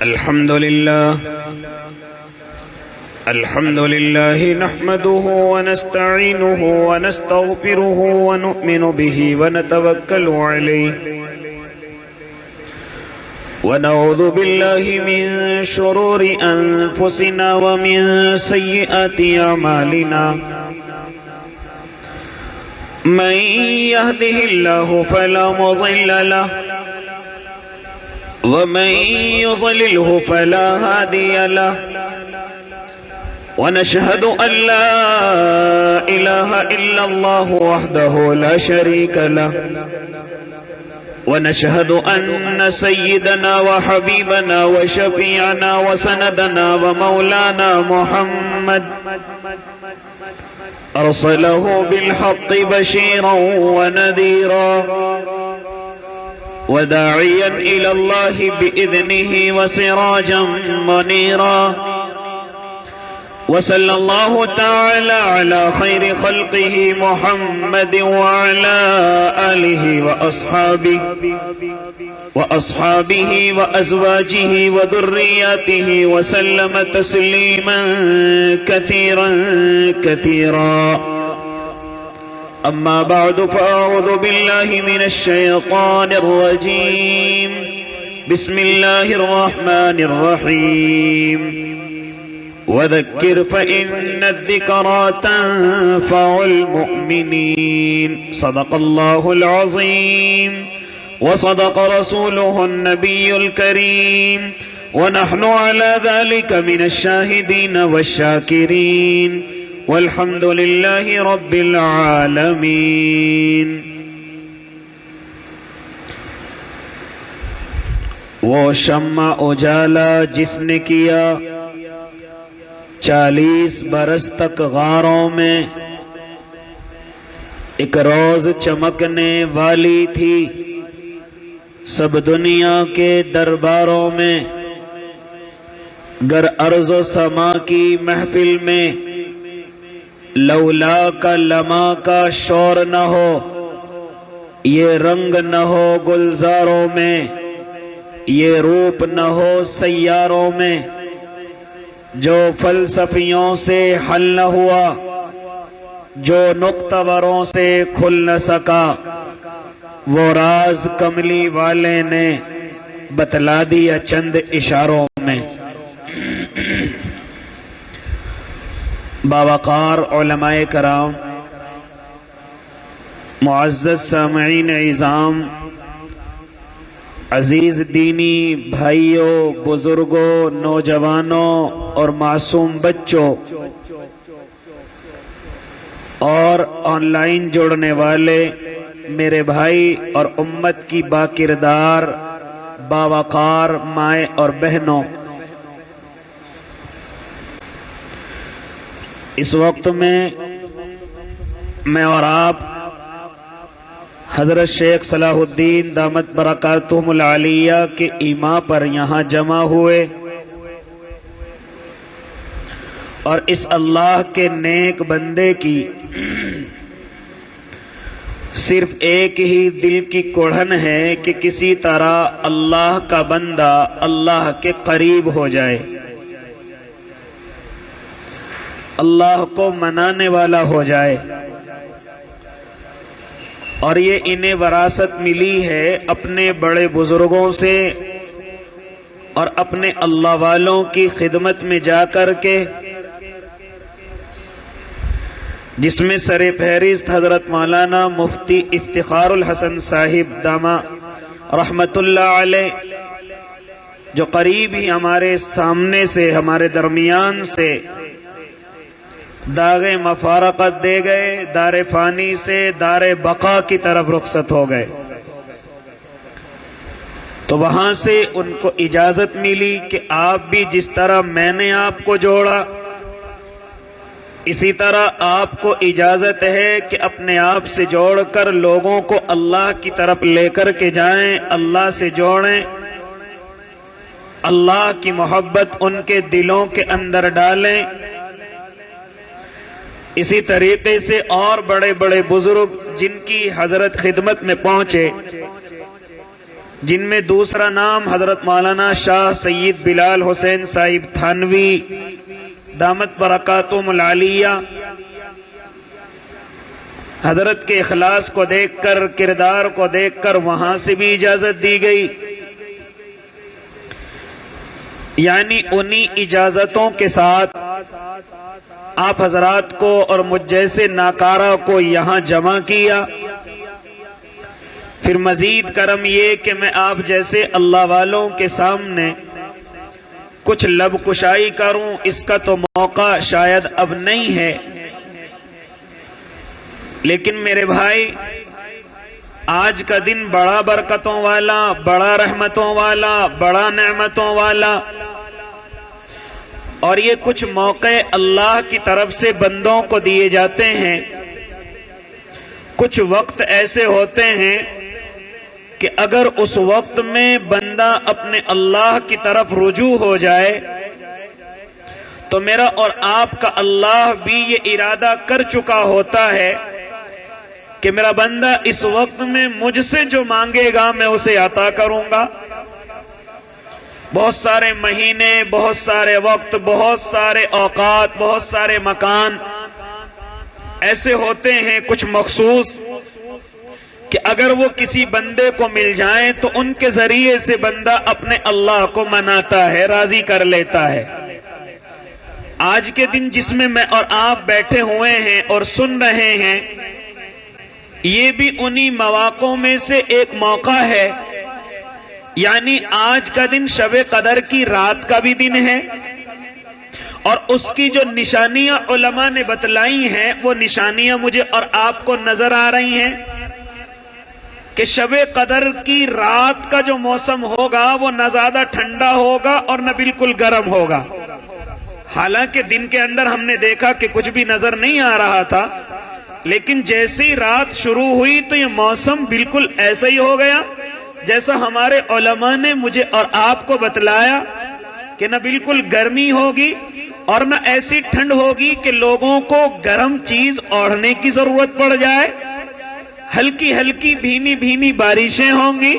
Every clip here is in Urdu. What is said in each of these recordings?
الحمد لله نحمده ونستعينه ونستغفره ونؤمن به ونتوكل عليه ونعوذ بالله من شرور أنفسنا ومن سيئات أعمالنا من يهده الله فلا مضل له ومن يضلله فلا هادي له ونشهد أن لا إله إلا الله وحده لا شريك له ونشهد أن سيدنا وحبيبنا وشفيعنا وسندنا ومولانا محمد أرسله بالحق بشيرا ونذيرا وداعيا إلى الله بإذنه وسراجا منيرا وصلى الله تعالى على خير خلقه محمد وعلى آله وأصحابه وأزواجه وذرياته وسلم تسليما كثيرا كثيرا أما بعد فأعوذ بالله من الشيطان الرجيم بسم الله الرحمن الرحيم وذكر فإن الذكرى تنفع المؤمنين صدق الله العظيم وصدق رسوله النبي الكريم ونحن على ذلك من الشاهدين والشاكرين والحمد لله رب العالمين۔ وہ شمع اجالا جس نے کیا 40 برس تک غاروں میں، ایک روز چمکنے والی تھی سب دنیا کے درباروں میں، گر ارض و سما کی محفل میں لولا کا لما کا شور نہ ہو، یہ رنگ نہ ہو گلزاروں میں، یہ روپ نہ ہو سیاروں میں، جو فلسفیوں سے حل نہ ہوا، جو نقطہوروں سے کھل نہ سکا، وہ راز کملی والے نے بتلا دیا چند اشاروں میں۔ باوقار علماء کرام، معزز سامعین اعظام، عزیز دینی بھائیوں، بزرگوں، نوجوانوں اور معصوم بچوں، اور آن لائن جڑنے والے میرے بھائی اور امت کی باکردار باوقار مائیں اور بہنوں، اس وقت میں اور آپ حضرت شیخ صلاح الدین دامت برکاتہم العالیہ کے ایما پر یہاں جمع ہوئے، اور اس اللہ کے نیک بندے کی صرف ایک ہی دل کی کوڑھن ہے کہ کسی طرح اللہ کا بندہ اللہ کے قریب ہو جائے، اللہ کو منانے والا ہو جائے، اور یہ انہیں وراثت ملی ہے اپنے بڑے بزرگوں سے اور اپنے اللہ والوں کی خدمت میں جا کر کے، جس میں سر فہرست حضرت مولانا مفتی افتخار الحسن صاحب دامہ رحمت اللہ علیہ، جو قریب ہی ہمارے سامنے سے ہمارے درمیان سے داغ مفارقت دے گئے، دار فانی سے دار بقا کی طرف رخصت ہو گئے، تو وہاں سے ان کو اجازت ملی کہ آپ بھی جس طرح میں نے آپ کو جوڑا، اسی طرح آپ کو اجازت ہے کہ اپنے آپ سے جوڑ کر لوگوں کو اللہ کی طرف لے کر کے جائیں، اللہ سے جوڑیں، اللہ کی محبت ان کے دلوں کے اندر ڈالیں۔ اسی طریقے سے اور بڑے بڑے بزرگ جن کی حضرت خدمت میں پہنچے، جن میں دوسرا نام حضرت مولانا شاہ سید بلال حسین صاحب تھانوی دامت برکاتہم العالیہ، حضرت کے اخلاص کو دیکھ کر، کردار کو دیکھ کر وہاں سے بھی اجازت دی گئی، یعنی انہی اجازتوں کے ساتھ آپ حضرات کو اور مجھ جیسے ناکارہ کو یہاں جمع کیا۔ پھر مزید کرم یہ کہ میں آپ جیسے اللہ والوں کے سامنے کچھ لب کشائی کروں، اس کا تو موقع شاید اب نہیں ہے، لیکن میرے بھائی آج کا دن بڑا برکتوں والا، بڑا رحمتوں والا، بڑا نعمتوں والا، اور یہ کچھ موقع اللہ کی طرف سے بندوں کو دیے جاتے ہیں۔ کچھ وقت ایسے ہوتے ہیں کہ اگر اس وقت میں بندہ اپنے اللہ کی طرف رجوع ہو جائے تو میرا اور آپ کا اللہ بھی یہ ارادہ کر چکا ہوتا ہے کہ میرا بندہ اس وقت میں مجھ سے جو مانگے گا میں اسے عطا کروں گا۔ بہت سارے مہینے، بہت سارے وقت، بہت سارے اوقات، بہت سارے مکان ایسے ہوتے ہیں کچھ مخصوص کہ اگر وہ کسی بندے کو مل جائیں تو ان کے ذریعے سے بندہ اپنے اللہ کو مناتا ہے، راضی کر لیتا ہے۔ آج کے دن جس میں میں اور آپ بیٹھے ہوئے ہیں اور سن رہے ہیں، یہ بھی انہی مواقعوں میں سے ایک موقع ہے، یعنی آج کا دن شب قدر کی رات کا بھی دن ہے، اور اس کی جو نشانیاں علماء نے بتلائی ہیں وہ نشانیاں مجھے اور آپ کو نظر آ رہی ہیں کہ شب قدر کی رات کا جو موسم ہوگا وہ نہ زیادہ ٹھنڈا ہوگا اور نہ بالکل گرم ہوگا۔ حالانکہ دن کے اندر ہم نے دیکھا کہ کچھ بھی نظر نہیں آ رہا تھا، لیکن جیسی رات شروع ہوئی تو یہ موسم بالکل ایسا ہی ہو گیا جیسا ہمارے علماء نے مجھے اور آپ کو بتلایا کہ نہ بالکل گرمی ہوگی اور نہ ایسی ٹھنڈ ہوگی کہ لوگوں کو گرم چیز اوڑھنے کی ضرورت پڑ جائے۔ ہلکی ہلکی بھینی بھینی بارشیں ہوں گی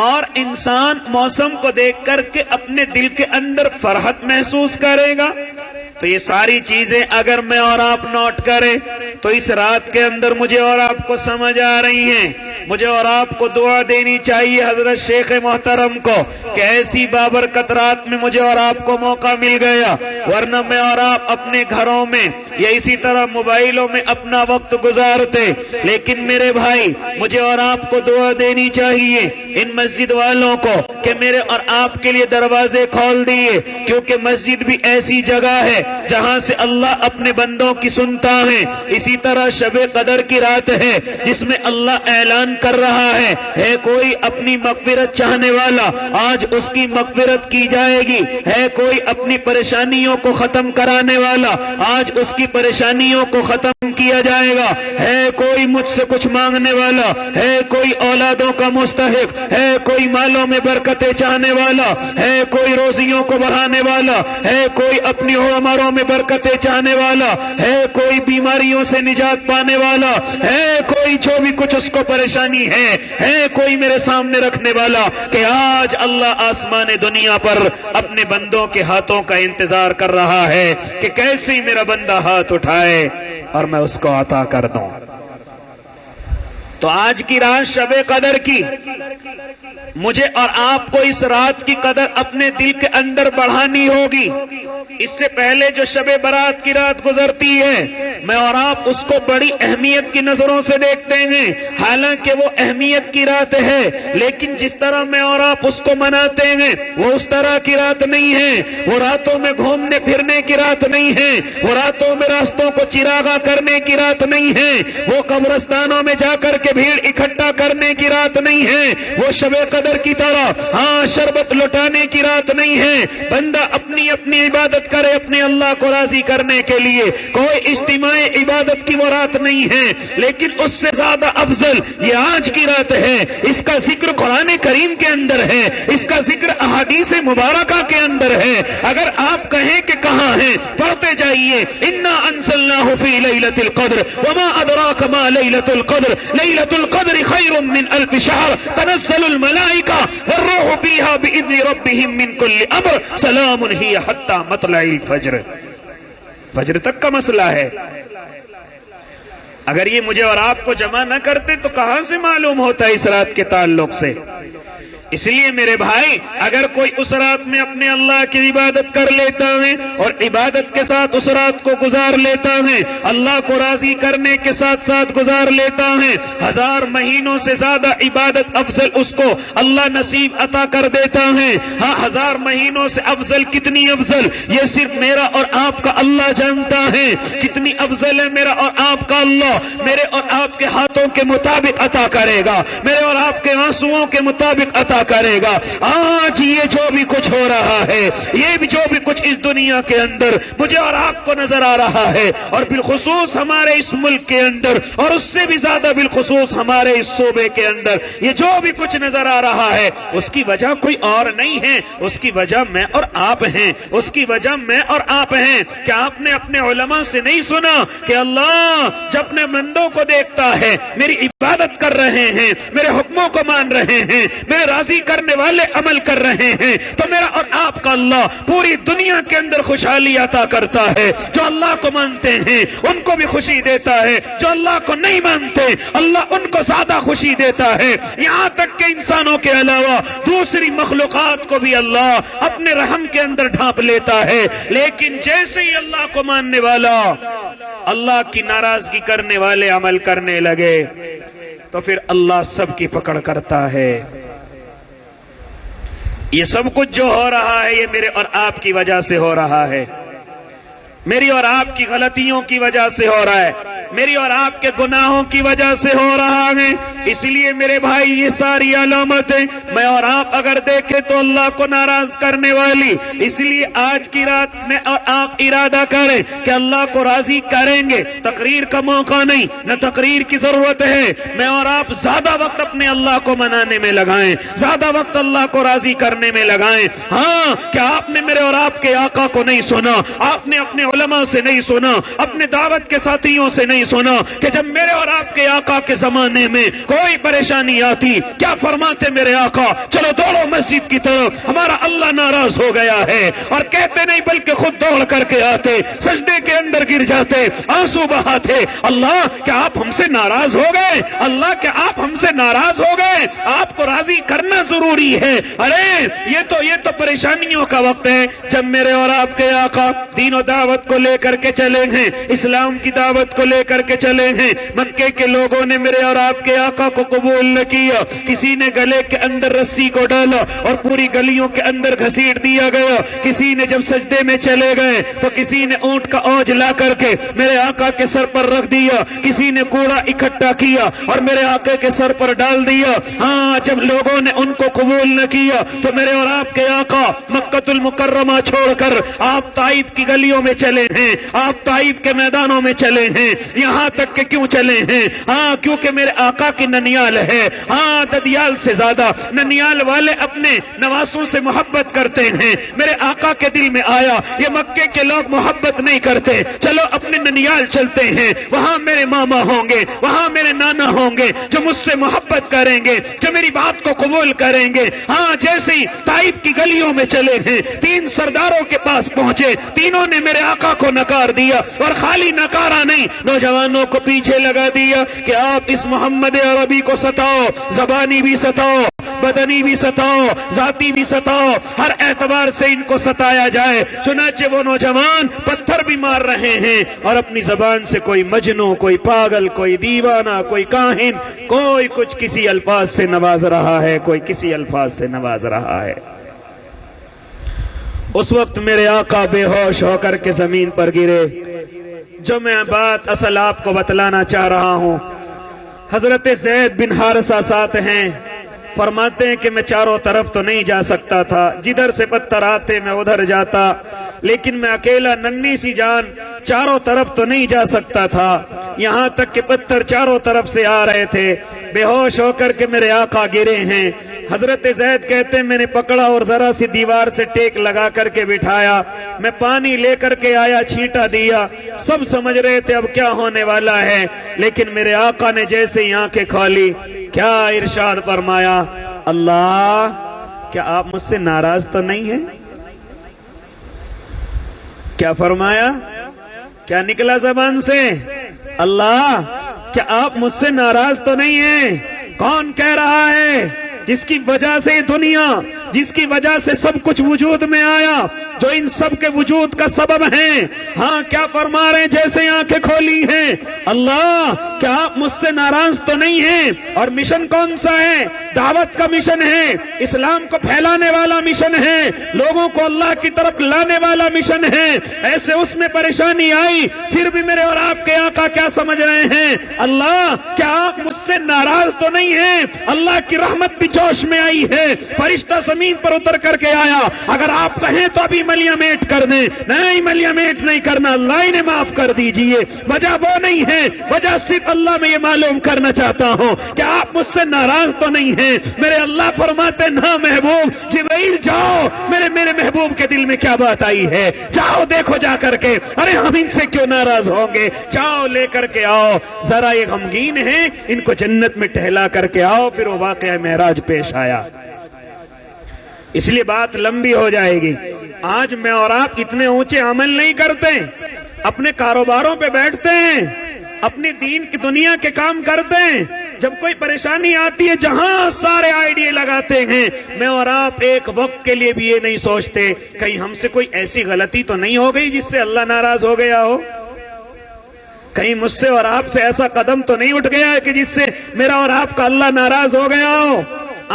اور انسان موسم کو دیکھ کر کے اپنے دل کے اندر فرحت محسوس کرے گا۔ تو یہ ساری چیزیں اگر میں اور آپ نوٹ کریں تو اس رات کے اندر مجھے اور آپ کو سمجھ آ رہی ہیں۔ مجھے اور آپ کو دعا دینی چاہیے حضرت شیخ محترم کو کہ ایسی بابرکت رات میں مجھے اور آپ کو موقع مل گیا، ورنہ میں اور آپ اپنے گھروں میں یا اسی طرح موبائلوں میں اپنا وقت گزارتے۔ لیکن میرے بھائی مجھے اور آپ کو دعا دینی چاہیے ان مسجد والوں کو کہ میرے اور آپ کے لیے دروازے کھول دیے، کیونکہ مسجد بھی ایسی جگہ ہے جہاں سے اللہ اپنے بندوں کی سنتا ہے۔ اسی طرح شب قدر کی رات ہے جس میں اللہ اعلان کر رہا ہے کوئی اپنی مغفرت چاہنے والا آج اس کی مغفرت کی جائے گی، ہے کوئی اپنی پریشانیوں کو ختم کرانے والا آج اس کی پریشانیوں کو ختم کیا جائے گا، ہے کوئی مجھ سے کچھ مانگنے والا، ہے کوئی اولادوں کا مستحق، ہے کوئی مالوں میں برکتیں چاہنے والا، ہے کوئی روزیوں کو بڑھانے والا، ہے کوئی اپنی عمروں میں برکتیں چاہنے والا، ہے کوئی بیماریوں سے نجات پانے والا، ہے کوئی جو بھی کچھ اس کو پریشانی ہے کوئی میرے سامنے رکھنے والا کہ آج اللہ آسمان دنیا پر اپنے بندوں کے ہاتھوں کا انتظار کر رہا ہے کہ کیسے ہی میرا بندہ ہاتھ اٹھائے اور میں اس کو عطا کر دوں۔ تو آج کی رات شب قدر کی، مجھے اور آپ کو اس رات کی قدر اپنے دل کے اندر بڑھانی ہوگی۔ اس سے پہلے جو شب برات کی رات گزرتی ہے میں اور آپ اس کو بڑی اہمیت کی نظروں سے دیکھتے ہیں، حالانکہ وہ اہمیت کی رات ہے، لیکن جس طرح میں اور آپ اس کو مناتے ہیں وہ اس طرح کی رات نہیں ہے۔ وہ راتوں میں گھومنے پھرنے کی رات نہیں ہے، وہ راتوں میں راستوں کو چراغاں کرنے کی رات نہیں ہے، وہ قبرستانوں میں جا کر کے بھیڑ اکٹھا کرنے کی رات نہیں ہے، وہ شب قدر کی طرح شربت لٹانے کی رات نہیں ہے۔ بندہ اپنی اپنی عبادت کرے اپنے اللہ کو راضی کرنے کے لیے، کوئی اجتماعی عبادت کی وہ رات نہیں ہے، لیکن اس سے زیادہ افضل یہ آج کی رات ہے۔ اس کا ذکر قرآن کریم کے اندر ہے، اس کا ذکر احادیث مبارکہ کے اندر ہے۔ اگر آپ کہیں کہ کہاں ہے، پڑھتے جائیے، انا انزلناہ فی لیلۃ القدر وما ادراک ما لیلۃ القدر لیلۃ القدر خیر من الف شہر تنزل الملائکۃ الملائکہ والروح فیہا بإذن ربہم من کل امر سلام ہی حتی مطلع الفجر. فجر تک کا مسئلہ ہے. اگر یہ مجھے اور آپ کو جمع نہ کرتے تو کہاں سے معلوم ہوتا اس رات کے تعلق سے؟ اس لیے میرے بھائی اگر کوئی اس رات میں اپنے اللہ کی عبادت کر لیتا ہے اور عبادت کے ساتھ اس رات کو گزار لیتا ہے، اللہ کو راضی کرنے کے ساتھ ساتھ گزار لیتا ہے، 1000 مہینوں سے زیادہ عبادت افضل اس کو اللہ نصیب عطا کر دیتا ہے. ہاں 1000 مہینوں سے افضل کتنی افضل یہ صرف میرا اور آپ کا اللہ جانتا ہے. کتنی افضل ہے میرا اور آپ کا اللہ، میرے اور آپ کے ہاتھوں کے مطابق عطا کرے گا، میرے اور آپ کے آنسوؤں کے مطابق عطا کرے گا. آج یہ جو بھی کچھ ہو رہا ہے، یہ بھی جو بھی کچھ اس دنیا کے اندر مجھے اور آپ کو نظر آ رہا ہے، اور بالخصوص ہمارے اس ملک کے اندر، اور اس سے بھی زیادہ بالخصوص ہمارے اس صوبے کے اندر یہ جو بھی کچھ نظر آ رہا ہے، اس کی وجہ کوئی اور نہیں ہے، اس کی وجہ میں اور آپ ہیں. اس کی وجہ میں اور آپ ہیں. کیا آپ نے اپنے علماء سے نہیں سنا کہ اللہ جب اپنے بندوں کو دیکھتا ہے میری عبادت کر رہے ہیں، میرے حکموں کو مان رہے ہیں، میرے راضی کرنے والے عمل کر رہے ہیں، تو میرا اور آپ کا اللہ پوری دنیا کے اندر خوشحالی عطا کرتا ہے. جو اللہ کو مانتے ہیں ان کو بھی خوشی دیتا ہے، جو اللہ کو نہیں مانتے اللہ ان کو زیادہ خوشی دیتا ہے. یہاں تک کہ انسانوں کے علاوہ دوسری مخلوقات کو بھی اللہ اپنے رحم کے اندر ڈھانپ لیتا ہے. لیکن جیسے ہی اللہ کو ماننے والا اللہ کی ناراضگی کرنے والے عمل کرنے لگے تو پھر اللہ سب کی پکڑ کرتا ہے. یہ سب کچھ جو ہو رہا ہے یہ میرے اور آپ کی وجہ سے ہو رہا ہے، میری اور آپ کی غلطیوں کی وجہ سے ہو رہا ہے، میری اور آپ کے گناہوں کی وجہ سے ہو رہا ہے. اس لیے میرے بھائی یہ ساری علامتیں میں اور آپ اگر دیکھیں تو اللہ کو ناراض کرنے والی. اس لیے آج کی رات میں اور آپ ارادہ کریں کہ اللہ کو راضی کریں گے. تقریر کا موقع نہیں، نہ تقریر کی ضرورت ہے. میں اور آپ زیادہ وقت اپنے اللہ کو منانے میں لگائیں، زیادہ وقت اللہ کو راضی کرنے میں لگائیں. ہاں کیا آپ نے میرے اور آپ کے آقا کو نہیں سنا؟ آپ نے اپنے علماء سے نہیں سنا، اپنے دعوت کے ساتھیوں سے نہیں سنا کہ جب میرے اور آپ کے آقا کے زمانے میں کوئی پریشانی آتی کیا فرماتے میرے آقا؟ چلو دوڑو مسجد کی طرف، ہمارا اللہ ناراض ہو گیا ہے. اور کہتے نہیں بلکہ خود دوڑ کر کے آتے، سجدے کے اندر گر جاتے، آنسو بہاتے. اللہ کیا آپ ہم سے ناراض ہو گئے؟ اللہ کیا آپ ہم سے ناراض ہو گئے؟ آپ کو راضی کرنا ضروری ہے. ارے یہ تو پریشانیوں کا وقت ہے جب میرے اور آپ کے آقا دین و دعوت کو لے کر کے چلے ہیں، اسلام کی دعوت کو لے کر کے چلے ہیں. مکے کے لوگوں نے میرے اور آپ کے آقا کو قبول نہ کیا. کسی نے گلے کے اندر رسی کو ڈالا اور پوری گلیوں کے اندر گھسیٹ دیا گیا. کسی نے جب سجدے میں چلے گئے تو کسی نے اونٹ کا اوج لا کر کے میرے آقا کے سر پر رکھ دیا. کسی نے کوڑا اکٹھا کیا اور میرے آقا کے سر پر ڈال دیا. ہاں جب لوگوں نے ان کو قبول نہ کیا تو میرے اور آپ کے آقا مکہ المکرمہ چھوڑ کر آپ طائف کی گلیوں میں چلے ہیں، آپ طائف کے میدانوں میں چلے ہیں. یہاں تک کہ کیوں چلے ہیں؟ ہاں کیونکہ میرے آقا کی ننیال ہے. ہاں ددیال سے زیادہ ننیال والے اپنے نواسوں سے محبت کرتے ہیں. میرے آقا کے دل میں آیا یہ مکے کے لوگ محبت نہیں کرتے، چلو اپنے ننیال چلتے ہیں، وہاں میرے ماما ہوں گے، وہاں میرے نانا ہوں گے جو مجھ سے محبت کریں گے، جو میری بات کو قبول کریں گے. ہاں جیسے ہی طائف کی گلیوں میں چلے ہیں 3 سرداروں کے پاس پہنچے، تینوں نے میرے آقا کو نکار دیا. اور خالی نکارا نہیں، نوجوانوں کو پیچھے لگا دیا کہ آپ اس محمد عربی کو ستاؤ، زبانی بھی ستاؤ، بدنی بھی ستاؤ، ذاتی بھی ستاؤ، ہر اعتبار سے ان کو ستایا جائے. چنانچہ وہ نوجوان پتھر بھی مار رہے ہیں اور اپنی زبان سے کوئی مجنوں، کوئی پاگل، کوئی دیوانہ، کوئی کاہن، کوئی کچھ کسی الفاظ سے نواز رہا ہے، کوئی کسی الفاظ سے نواز رہا ہے. اس وقت میرے آقا بے ہوش ہو کر کے زمین پر گرے. جو میں بات اصل آپ کو بتلانا چاہ رہا ہوں، حضرت زید بن حارثہ ساتھ ہیں، فرماتے ہیں کہ میں چاروں طرف تو نہیں جا سکتا تھا، جدھر سے پتھر آتے میں ادھر جاتا، لیکن میں اکیلا ننھی سی جان چاروں طرف تو نہیں جا سکتا تھا. یہاں تک کہ پتھر چاروں طرف سے آ رہے تھے. بے ہوش ہو کر کے میرے آقا گرے ہیں. حضرت زید کہتے ہیں میں نے پکڑا اور ذرا سی دیوار سے ٹیک لگا کر کے بٹھایا. میں پانی لے کر کے آیا، چھینٹا دیا. سب سمجھ رہے تھے اب کیا ہونے والا ہے، لیکن میرے آقا نے جیسے ہی آنکھیں کھولی کیا ارشاد فرمایا، اللہ کیا آپ مجھ سے ناراض تو نہیں ہیں؟ کیا فرمایا؟ کیا نکلا زبان سے؟ اللہ کیا آپ مجھ سے ناراض تو نہیں ہیں؟ کون کہہ رہا ہے؟ جس کی وجہ سے دنیا، جس کی وجہ سے سب کچھ وجود میں آیا، جو ان سب کے وجود کا سبب ہیں۔ ہاں کیا فرما رہے ہیں؟ جیسے آنکھیں کھولی ہیں، اللہ کیا آپ مجھ سے ناراض تو نہیں ہیں؟ اور مشن کون سا ہے؟ دعوت کا مشن ہے، اسلام کو پھیلانے والا مشن ہے، لوگوں کو اللہ کی طرف لانے والا مشن ہے۔ ایسے اس میں پریشانی آئی، پھر بھی میرے اور آپ کے آقا کیا سمجھ رہے ہیں؟ اللہ کیا آپ مجھ سے ناراض تو نہیں ہیں؟ اللہ کی رحمت بھی جوش میں آئی ہے، فرشتہ زمین پر اتر کر کے آیا۔ اگر آپ کہیں تو ابھی ملیامیٹ کر دیں، نہیں ملیامیٹ نہیں کرنا، اللہ انہیں معاف کر دیجئے۔ وجہ وہ نہیں ہے، وجہ صرف اللہ میں یہ معلوم کرنا چاہتا ہوں کہ آپ مجھ سے ناراض تو نہیں ہیں۔ میرے اللہ فرماتے نہ محبوب جبرائیل جاؤ، میرے محبوب کے دل میں کیا بات آئی ہے، جاؤ دیکھو جا کر کے، ارے ہم ان سے کیوں ناراض ہوں گے، جاؤ لے کر کے آؤ، ذرا یہ غمگین ہیں ان کو جنت میں ٹہلا کر کے آؤ۔ پھر وہ واقعہ معراج پیش آیا۔ اس لیے بات لمبی ہو جائے گی۔ آج میں اور آپ اتنے اونچے عمل نہیں کرتے، اپنے کاروباروں پہ بیٹھتے ہیں، اپنی دین کی دنیا کے کام کرتے ہیں، جب کوئی پریشانی آتی ہے جہاں سارے آئیڈیا لگاتے ہیں۔ میں اور آپ ایک وقت کے لیے بھی یہ نہیں سوچتے کہیں ہم سے کوئی ایسی غلطی تو نہیں ہو گئی جس سے اللہ ناراض ہو گیا ہو، کہیں مجھ سے اور آپ سے ایسا قدم تو نہیں اٹھ گیا ہے کہ جس سے میرا اور آپ کا اللہ ناراض ہو گیا ہو۔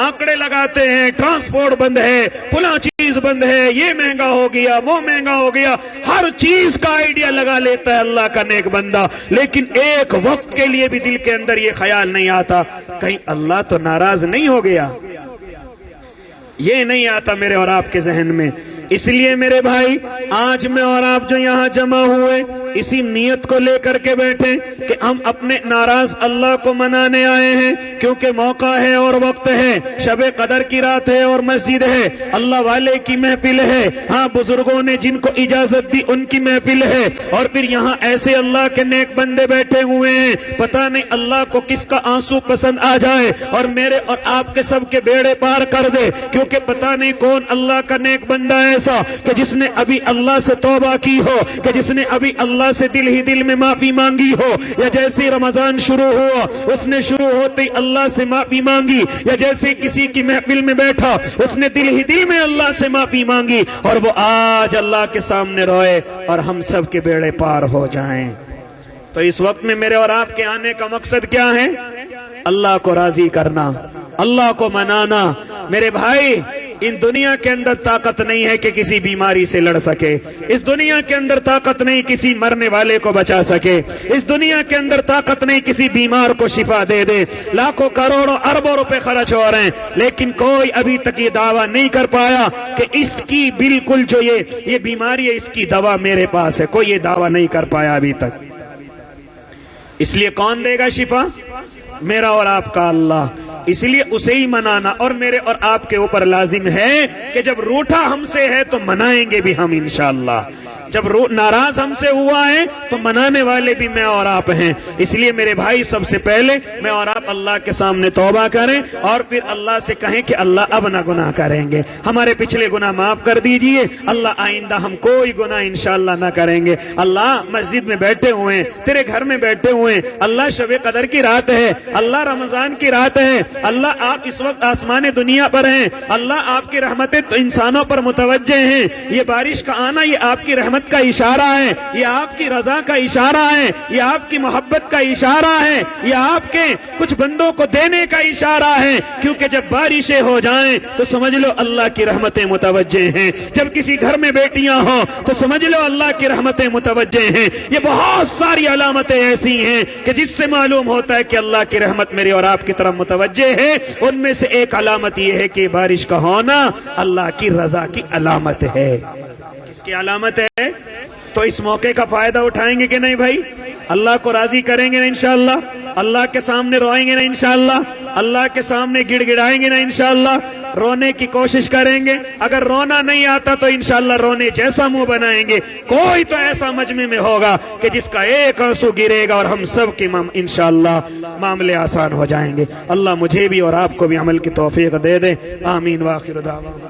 آنکڑے لگاتے ہیں، ٹرانسپورٹ بند ہے، فلاں چیز بند ہے، یہ مہنگا ہو گیا، وہ مہنگا ہو گیا، ہر چیز کا آئیڈیا لگا لیتا ہے اللہ کا نیک بندہ، لیکن ایک وقت کے لیے بھی دل کے اندر یہ خیال نہیں آتا کہیں اللہ تو ناراض نہیں ہو گیا، یہ نہیں آتا میرے اور آپ کے ذہن میں۔ اس لیے میرے بھائی آج میں اور آپ جو یہاں جمع ہوئے اسی نیت کو لے کر کے بیٹھے کہ ہم اپنے ناراض اللہ کو منانے آئے ہیں، کیونکہ موقع ہے اور وقت ہے، شب قدر کی رات ہے اور مسجد ہے، اللہ والے کی محفل ہے، ہاں بزرگوں نے جن کو اجازت دی ان کی محفل ہے، اور پھر یہاں ایسے اللہ کے نیک بندے بیٹھے ہوئے ہیں، پتہ نہیں اللہ کو کس کا آنسو پسند آ جائے اور میرے اور آپ کے سب کے بیڑے پار کر دے، کیونکہ پتہ نہیں کون اللہ کا نیک بندہ ایسا کہ جس نے ابھی اللہ سے توبہ کی ہو، کہ جس نے ابھی اللہ سے دل ہی دل میں معافی مانگی ہو، یا جیسے رمضان شروع ہوا اس نے شروع ہوتے ہی اللہ سے معافی مانگی، یا جیسے کسی کی محفل میں بیٹھا اس نے دل ہی دل میں اللہ سے معافی مانگی، اور وہ آج اللہ کے سامنے روئے اور ہم سب کے بیڑے پار ہو جائیں۔ تو اس وقت میں میرے اور آپ کے آنے کا مقصد کیا ہے؟ اللہ کو راضی کرنا، اللہ کو منانا۔ میرے بھائی ان دنیا کے اندر طاقت نہیں ہے کہ کسی بیماری سے لڑ سکے، اس دنیا کے اندر طاقت نہیں کسی مرنے والے کو بچا سکے، اس دنیا کے اندر طاقت نہیں کسی بیمار کو شفا دے دے، لاکھوں کروڑوں اربوں روپے خرچ ہو رہے ہیں، لیکن کوئی ابھی تک یہ دعویٰ نہیں کر پایا کہ اس کی بالکل جو یہ بیماری ہے اس کی دوا میرے پاس ہے، کوئی یہ دعویٰ نہیں کر پایا ابھی تک۔ اس لیے کون دے گا شفا؟ میرا اور آپ کا اللہ، اس لیے اسے ہی منانا اور میرے اور آپ کے اوپر لازم ہے کہ جب روٹھا ہم سے ہے تو منائیں گے بھی ہم انشاءاللہ، جب ناراض ہم سے ہوا ہے تو منانے والے بھی میں اور آپ ہیں۔ اس لیے میرے بھائی سب سے پہلے میں اور آپ اللہ کے سامنے توبہ کریں اور پھر اللہ سے کہیں کہ اللہ اب نہ گناہ کریں گے، ہمارے پچھلے گناہ معاف کر دیجئے، اللہ آئندہ ہم کوئی گناہ انشاءاللہ نہ کریں گے۔ اللہ مسجد میں بیٹھے ہوئے ہیں، تیرے گھر میں بیٹھے ہوئے ہیں، اللہ شب قدر کی رات ہے، اللہ رمضان کی رات ہے، اللہ آپ اس وقت آسمان دنیا پر ہیں، اللہ آپ کی رحمتیں تو انسانوں پر متوجہ ہیں، یہ بارش کا آنا یہ آپ کی رحمت کا اشارہ ہے، یہ آپ کی رضا کا اشارہ ہے، یہ آپ کی محبت کا اشارہ ہے، یہ آپ کے کچھ بندوں کو دینے کا اشارہ ہے، کیونکہ جب بارشیں ہو جائیں تو سمجھ لو اللہ کی رحمتیں متوجہ ہیں، جب کسی گھر میں بیٹیاں ہوں تو سمجھ لو اللہ کی رحمتیں متوجہ ہیں۔ یہ بہت ساری علامتیں ایسی ہیں کہ جس سے معلوم ہوتا ہے کہ اللہ کی رحمت میری اور آپ کی طرف متوجہ ہے۔ ان میں سے ایک علامت یہ ہے کہ بارش کا ہونا اللہ کی رضا کی علامت ہے۔ کس کی علامت ہے؟ تو اس موقع کا فائدہ اٹھائیں گے کہ نہیں بھائی؟ اللہ کو راضی کریں گے نا انشاءاللہ، اللہ کے سامنے روئیں گے نا انشاءاللہ، اللہ کے سامنے گڑ گڑائیں گے نا انشاءاللہ، رونے کی کوشش کریں گے. اگر رونا نہیں آتا تو انشاءاللہ رونے جیسا منہ بنائیں گے. کوئی تو ایسا مجمع میں ہوگا کہ جس کا ایک آنسو گرے گا اور ہم سب کے انشاءاللہ معاملے آسان ہو جائیں گے. اللہ مجھے بھی اور آپ کو بھی عمل کی توفیق دے دے. آمین. وآخر دعوانا